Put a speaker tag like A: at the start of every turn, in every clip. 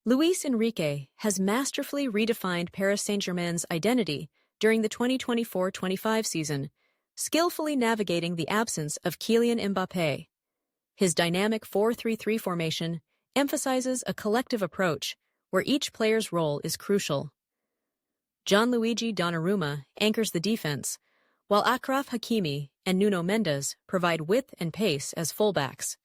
A: Luis Enrique has masterfully redefined Paris Saint-Germain's identity during the 2024-25 season, skillfully navigating the absence of Kylian Mbappé. His dynamic 4-3-3 formation emphasizes a collective approach where each player's role is crucial. Gianluigi Donnarumma anchors the defense, while Achraf Hakimi and Nuno Mendes provide width and pace as fullbacks.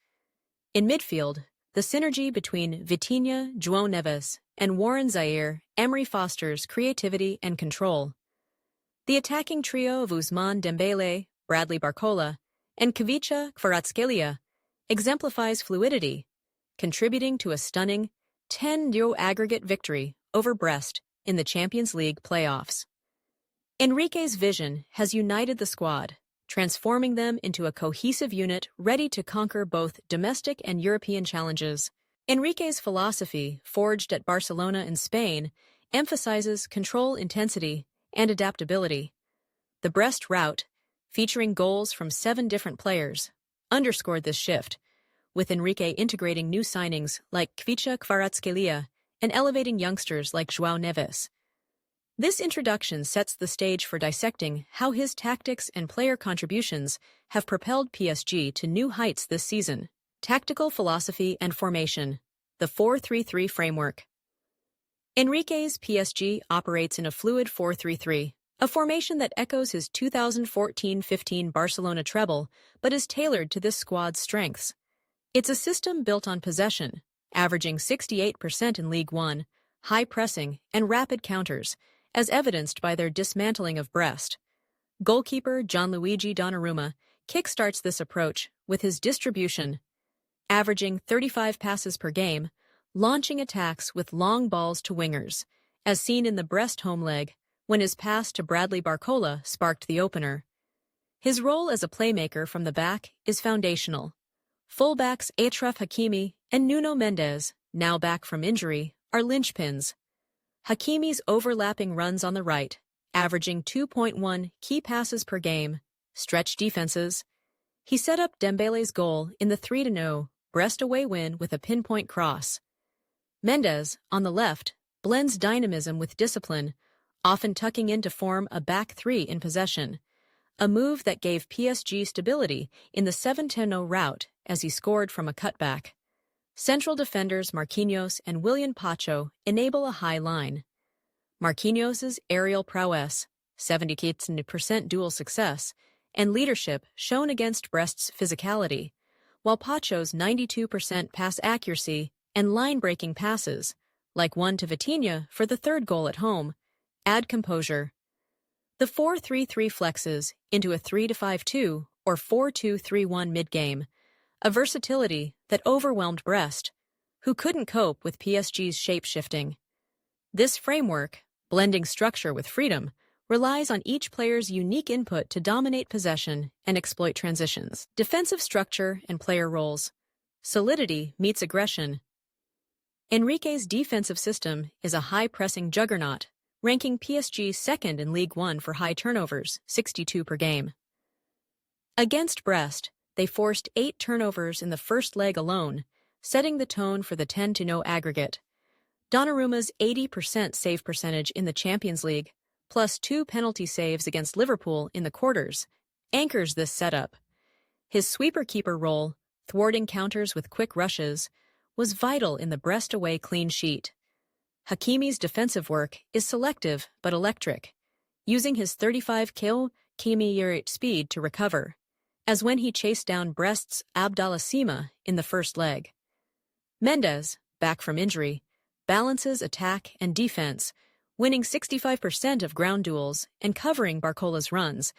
A: In midfield, the synergy between Vitinha, João Neves, and Warren Zaïre-Emery fosters creativity and control. The attacking trio of Ousmane Dembélé, Bradley Barcola, and Kvicha Kvaratskhelia exemplifies fluidity, contributing to a stunning 10-0 aggregate victory over Brest in the Champions League playoffs. Enrique's vision has united the squad, transforming them into a cohesive unit ready to conquer both domestic and European challenges. Enrique's philosophy, forged at Barcelona in Spain, emphasizes control, intensity, and adaptability. The Brest rout, featuring goals from 7 different players, underscored this shift, with Enrique integrating new signings like Kvicha Kvaratskhelia and elevating youngsters like João Neves. This introduction sets the stage for dissecting how his tactics and player contributions have propelled PSG to new heights this season. Tactical philosophy and formation. The 4-3-3 framework. Enrique's PSG operates in a fluid 4-3-3, a formation that echoes his 2014-15 Barcelona treble but is tailored to this squad's strengths. It's a system built on possession, averaging 68% in Ligue 1, high pressing, and rapid counters, as evidenced by their dismantling of Brest. Goalkeeper Gianluigi Donnarumma kickstarts this approach with his distribution, averaging 35 passes per game, launching attacks with long balls to wingers, as seen in the Brest home leg when his pass to Bradley Barcola sparked the opener. His role as a playmaker from the back is foundational. Fullbacks Achraf Hakimi and Nuno Mendes, now back from injury, are linchpins. Hakimi's overlapping runs on the right, averaging 2.1 key passes per game, stretch defenses. He set up Dembélé's goal in the 3-0 Brest away win with a pinpoint cross. Mendes, on the left, blends dynamism with discipline, often tucking in to form a back 3 in possession, a move that gave PSG stability in the 7-0 rout as he scored from a cutback. Central defenders Marquinhos and Willian Pacho enable a high line. Marquinhos' aerial prowess, 70% duel success, and leadership shown against Brest's physicality, while Pacho's 92% pass accuracy and line-breaking passes, like one to Vitinha for the 3rd goal at home, add composure. The 4-3-3 flexes into a 3-5-2 or 4-2-3-1 mid-game, a versatility that overwhelmed Brest, who couldn't cope with PSG's shape-shifting. This framework, blending structure with freedom, relies on each player's unique input to dominate possession and exploit transitions. Defensive structure and player roles. Solidity meets aggression. Enrique's defensive system is a high-pressing juggernaut, ranking PSG 2nd in Ligue 1 for high turnovers, 62 per game. Against Brest, they forced 8 turnovers in the first leg alone, setting the tone for the 10-0 aggregate. Donnarumma's 80% save percentage in the Champions League, plus 2 penalty saves against Liverpool in the quarters, anchors this setup. His sweeper-keeper role, thwarting counters with quick rushes, was vital in the Brest away clean sheet. Hakimi's defensive work is selective but electric, using his 35 km/h speed to recover, as when he chased down Brest's Abdallah Sima in the first leg. Mendes, back from injury, balances attack and defense, winning 65% of ground duels and covering Barcola's runs,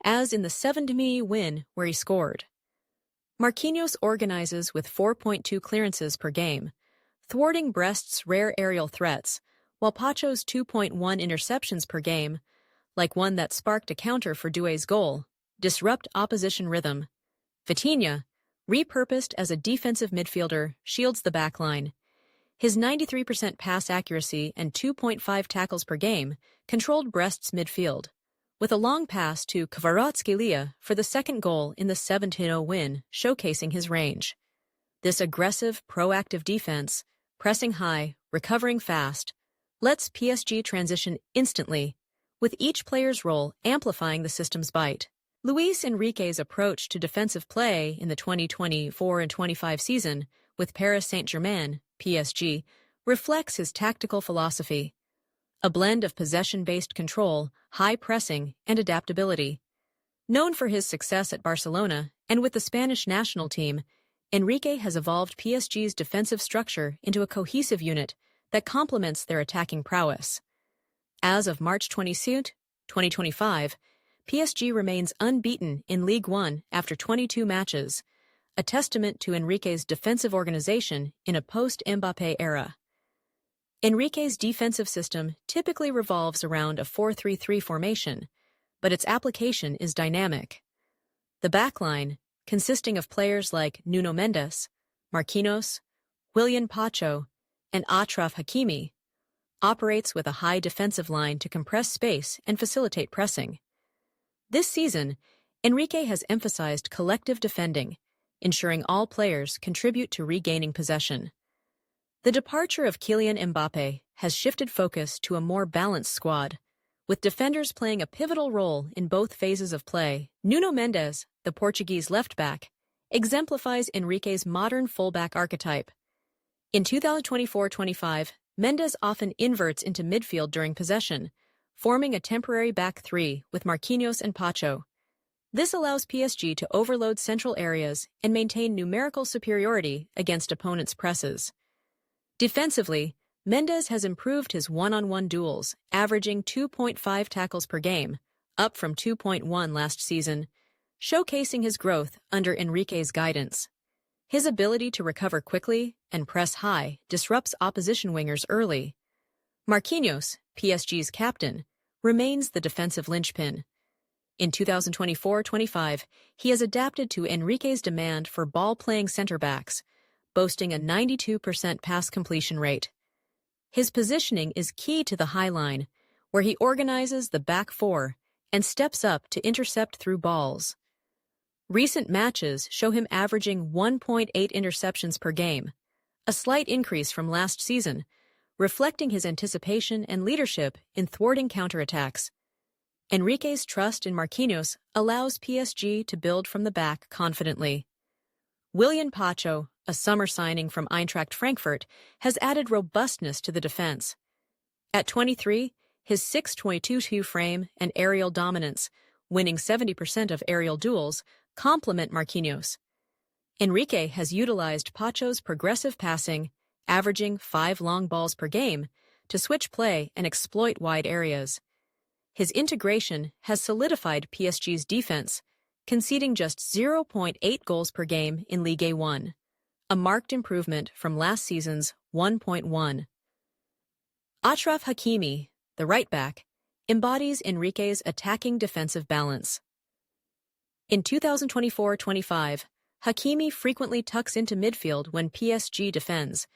A: as in the 7-0 win where he scored. Marquinhos organizes with 4.2 clearances per game, thwarting Brest's rare aerial threats, while Pacho's 2.1 interceptions per game, like one that sparked a counter for Doué's goal, disrupt opposition rhythm. Vitinha, repurposed as a defensive midfielder, shields the backline. His 93% pass accuracy and 2.5 tackles per game controlled Brest's midfield, with a long pass to Kvaratskhelia for the 2nd goal in the 7-0 win, showcasing his range. This aggressive, proactive defense, pressing high, recovering fast, lets PSG transition instantly, with each player's role amplifying the system's bite. Luis Enrique's approach to defensive play in the 2024 and 25 season with Paris Saint-Germain, PSG, reflects his tactical philosophy, a blend of possession-based control, high pressing, and adaptability. Known for his success at Barcelona and with the Spanish national team, Enrique has evolved PSG's defensive structure into a cohesive unit that complements their attacking prowess. As of March 22, 2025, PSG remains unbeaten in Ligue 1 after 22 matches, a testament to Enrique's defensive organization in a post-Mbappé era. Enrique's defensive system typically revolves around a 4-3-3 formation, but its application is dynamic. The backline, consisting of players like Nuno Mendes, Marquinhos, Willian Pacho, and Achraf Hakimi, operates with a high defensive line to compress space and facilitate pressing. This season, Enrique has emphasized collective defending, ensuring all players contribute to regaining possession. The departure of Kylian Mbappé has shifted focus to a more balanced squad, with defenders playing a pivotal role in both phases of play. Nuno Mendes, the Portuguese left-back, exemplifies Enrique's modern fullback archetype. In 2024-25, Mendes often inverts into midfield during possession, forming a temporary back three with Marquinhos and Pacho. This allows PSG to overload central areas and maintain numerical superiority against opponents' presses. Defensively, Mendes has improved his one-on-one duels, averaging 2.5 tackles per game, up from 2.1 last season, showcasing his growth under Enrique's guidance. His ability to recover quickly and press high disrupts opposition wingers early. Marquinhos, PSG's captain, remains the defensive linchpin. In 2024-25, he has adapted to Enrique's demand for ball-playing center-backs, boasting a 92% pass completion rate. His positioning is key to the high line, where he organizes the back four and steps up to intercept through balls. Recent matches show him averaging 1.8 interceptions per game, a slight increase from last season, reflecting his anticipation and leadership in thwarting counterattacks. Enrique's trust in Marquinhos allows PSG to build from the back confidently. Willian Pacho, a summer signing from Eintracht Frankfurt, has added robustness to the defense. At 23, his 6'22" frame and aerial dominance, winning 70% of aerial duels, complement Marquinhos. Enrique has utilized Pacho's progressive passing, averaging 5 long balls per game, to switch play and exploit wide areas. His integration has solidified PSG's defense, conceding just 0.8 goals per game in Ligue 1, a marked improvement from last season's 1.1. Achraf Hakimi, the right-back, embodies Enrique's attacking defensive balance. In 2024-25, Hakimi frequently tucks into midfield when PSG defends,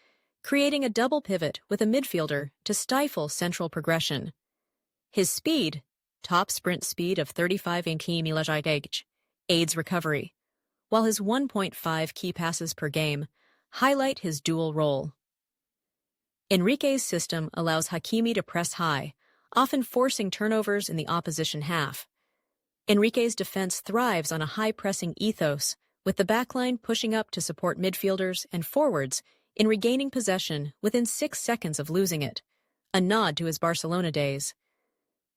A: creating a double pivot with a midfielder to stifle central progression. His speed, top sprint speed of 35 km/h, aids recovery, while his 1.5 key passes per game highlight his dual role. Enrique's system allows Hakimi to press high, often forcing turnovers in the opposition half. Enrique's defense thrives on a high-pressing ethos, with the backline pushing up to support midfielders and forwards in regaining possession within 6 seconds of losing it, a nod to his Barcelona days.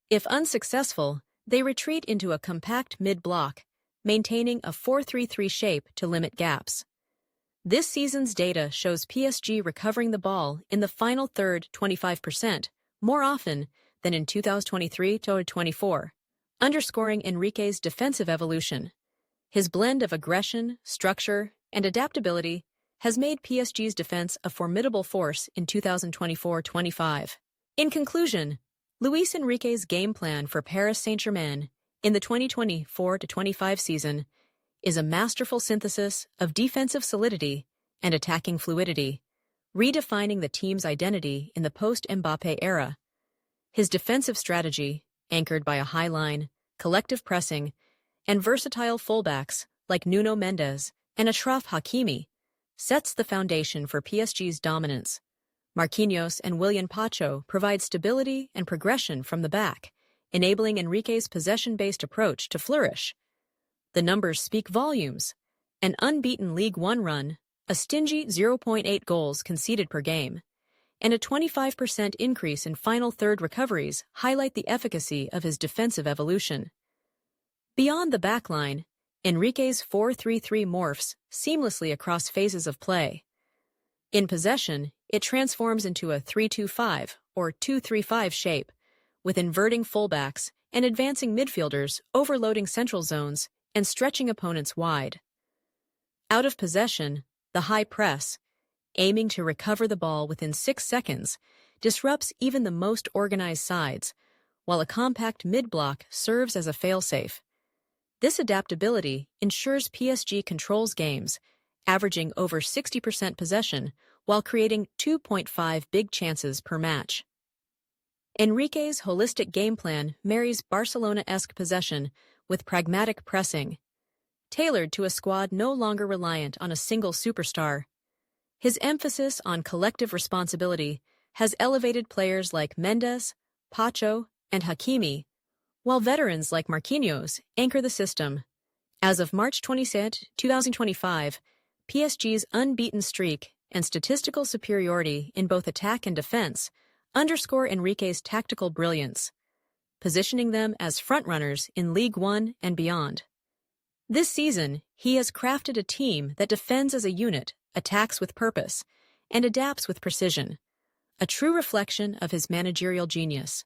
A: If unsuccessful, they retreat into a compact mid-block, maintaining a 4-3-3 shape to limit gaps. This season's data shows PSG recovering the ball in the final third 25%, more often than in 2023-24, underscoring Enrique's defensive evolution. His blend of aggression, structure, and adaptability has made PSG's defense a formidable force in 2024-25. In conclusion, Luis Enrique's game plan for Paris Saint-Germain in the 2024-25 season is a masterful synthesis of defensive solidity and attacking fluidity, redefining the team's identity in the post-Mbappé era. His defensive strategy, anchored by a high line, collective pressing, and versatile fullbacks like Nuno Mendes and Achraf Hakimi, sets the foundation for PSG's dominance. Marquinhos and Willian Pacho provide stability and progression from the back, enabling Enrique's possession-based approach to flourish. The numbers speak volumes. An unbeaten League One run, a stingy 0.8 goals conceded per game, and a 25% increase in final third recoveries highlight the efficacy of his defensive evolution. Beyond the backline, Enrique's 4-3-3 morphs seamlessly across phases of play. In possession, it transforms into a 3-2-5 or 2-3-5 shape, with inverting fullbacks and advancing midfielders overloading central zones and stretching opponents wide. Out of possession, the high press, aiming to recover the ball within 6 seconds, disrupts even the most organized sides, while a compact mid-block serves as a failsafe. This adaptability ensures PSG controls games, averaging over 60% possession while creating 2.5 big chances per match. Enrique's holistic game plan marries Barcelona-esque possession with pragmatic pressing, tailored to a squad no longer reliant on a single superstar. His emphasis on collective responsibility has elevated players like Mendes, Pacho, and Hakimi, while veterans like Marquinhos anchor the system. As of March 27, 2025, PSG's unbeaten streak and statistical superiority in both attack and defense underscore Enrique's tactical brilliance, positioning them as frontrunners in League One and beyond. This season, he has crafted a team that defends as a unit, attacks with purpose, and adapts with precision, a true reflection of his managerial genius.